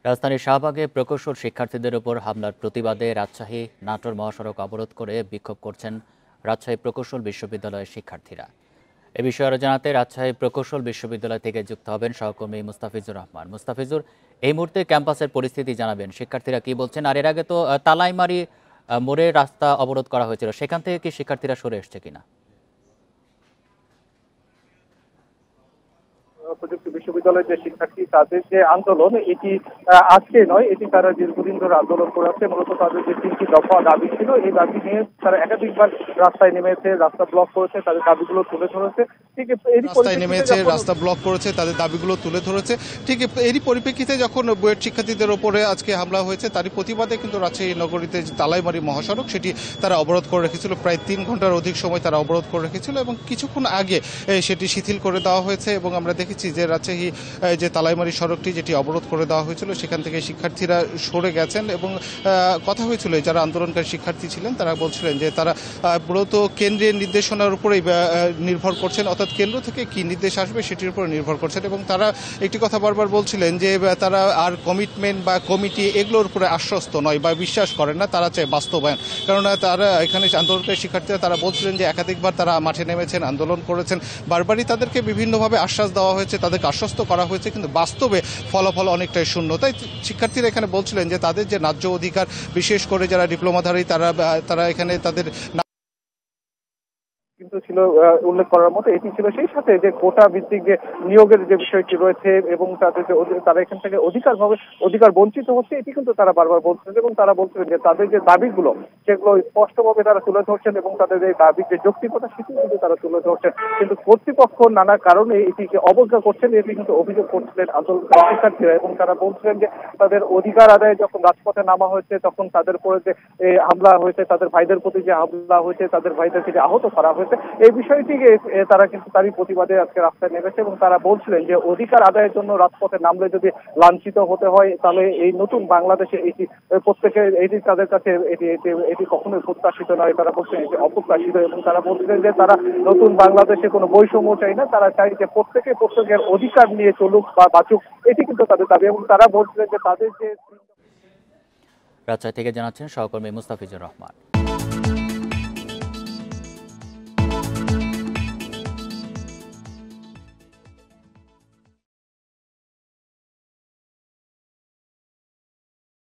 রাজধানীর শাহবাগে প্রকৌশল শিক্ষার্থীদের উপর হামলার প্রতিবাদে রাজশাহী নাটোর মহাসড়ক অবরোধ করে বিক্ষোভ করছেন রাজশাহী প্রকৌশল বিশ্ববিদ্যালয়ের শিক্ষার্থীরা। এ বিষয়ে আরও জানাতে রাজশাহী প্রকৌশল বিশ্ববিদ্যালয় থেকে যুক্ত হবেন সহকর্মী মুস্তাফিজুর রহমান। মুস্তাফিজুর, এই মুহূর্তে ক্যাম্পাসের পরিস্থিতি জানাবেন, শিক্ষার্থীরা কি বলছেন? আর এর আগে তো তালাইমারি মোড়ে রাস্তা অবরোধ করা হয়েছিল, সেখান থেকে কি শিক্ষার্থীরা সরে এসছে কিনা? প্রযুক্তি বিশ্ববিদ্যালয়ের যে শিক্ষার্থী তাদের যে আন্দোলন এটি আজকে নয়, এটি তারা দীর্ঘদিন ধরে আন্দোলন করে আসছে। মূলত তাদের যে 3টি দফা দাবি ছিল, এই দাবি নিয়ে তারা একাধিকবার রাস্তায় নেমেছে, রাস্তা ব্লক করেছে, তাদের দাবিগুলো তুলে ধরেছে। ঠিক রাস্তা ব্লক করেছে, তাদের দাবিগুলো তুলে ধরেছে। ঠিক এরই পরিপ্রেক্ষিতে যখন বুয়েট শিক্ষার্থীদের ওপরে আজকে হামলা হয়েছে, তারই প্রতিবাদে কিন্তু রাজশাহী নগরীতে যে তালাইমারি মহাসড়ক সেটি তারা অবরোধ করে রেখেছিল। প্রায় 3 ঘন্টার অধিক সময় তারা অবরোধ করে রেখেছিল এবং কিছুক্ষণ আগে সেটি শিথিল করে দেওয়া হয়েছে। এবং আমরা দেখেছি যে রাজশাহী যে তালাইমারি সড়কটি যেটি অবরোধ করে দেওয়া হয়েছিল, সেখান থেকে শিক্ষার্থীরা সরে গেছেন। এবং কথা হয়েছিল যারা আন্দোলনকারী শিক্ষার্থী ছিলেন তারা বলছিলেন যে তারা মূলত কেন্দ্রের নির্দেশনার উপরেই নির্ভর করছেন, অর্থাৎ কেন্দ্র থেকে কি নির্দেশ আসবে সেটির উপর নির্ভর করছেন। এবং তারা একটি কথা বারবার বলছিলেন যে তারা আর কমিটমেন্ট বা কমিটি এগুলোর উপরে আশ্বস্ত নয় বা বিশ্বাস করেন না, তারা চায় বাস্তবায়ন। কেননা তারা এখানে আন্দোলনকারী শিক্ষার্থীরা তারা বলছিলেন যে একাধিকবার তারা মাঠে নেমেছেন, আন্দোলন করেছেন, বারবারই তাদেরকে বিভিন্নভাবে আশ্বাস দেওয়া হয়েছে, তাদেরকে আশ্বস্ত করা হয়েছে, কিন্তু বাস্তবে ফলাফল অনেকটাই শূন্য। তাই শিক্ষার্থীরা এখানে বলছিলেন যে তাদের যে ন্যায্য অধিকার, বিশেষ করে যারা ডিপ্লোমাধারী তারা এখানে তাদের কিন্তু ছিল উল্লেখ করার মতো, এটি ছিল সেই সাথে যে কোটা ভিত্তিক যে নিয়োগের যে বিষয়টি রয়েছে এবং তাদের যে তারা এখান থেকে অধিকার বঞ্চিত হচ্ছে, এটি কিন্তু তারা বারবার বলছেন। এবং তারা বলছিলেন যে তাদের যে দাবিগুলো সেগুলো স্পষ্টভাবে তারা তুলে ধরছেন এবং তাদের এই দাবির যে যৌক্তিকতা সেটি কিন্তু তারা তুলে ধরছেন, কিন্তু কর্তৃপক্ষ নানা কারণে এটিকে অবজ্ঞা করছেন, এটি কিন্তু অভিযোগ করছিলেন আন্দোলনকারী শিক্ষার্থীরা। এবং তারা বলছিলেন যে তাদের অধিকার আদায়ে যখন রাজপথে নামা হয়েছে তখন তাদের উপরে যে হামলা হয়েছে, তাদের ভাইদের প্রতি যে হামলা হয়েছে, তাদের ভাইদেরকে যে আহত করা হয়েছে, এই বিষয়টিকে তারা কিন্তু তারই প্রতিবাদে আজকে রাস্তায় নেমেছে। এবং তারা বলছিলেন যে অধিকার আদায়ের জন্য রাজপথে নামলে যদি লাঞ্ছিত হতে হয়, তাহলে এই নতুন বাংলাদেশে এটি প্রত্যেকের এটি তাদের কাছে এটি কখনোই প্রত্যাশিত নয়, তারা বলছেন এটি অপ্রত্যাশিত। এবং তারা বলছিলেন যে তারা নতুন বাংলাদেশে কোনো বৈষম্য চাই না, তারা চাই যে প্রত্যেকের অধিকার নিয়ে চলুক বা বাঁচুক, এটি কিন্তু তাদের দাবি। এবং তারা বলছিলেন যে তাদের যে রাজশাহী থেকে জানাচ্ছেন সহকর্মী মুস্তাফিজুর রহমান।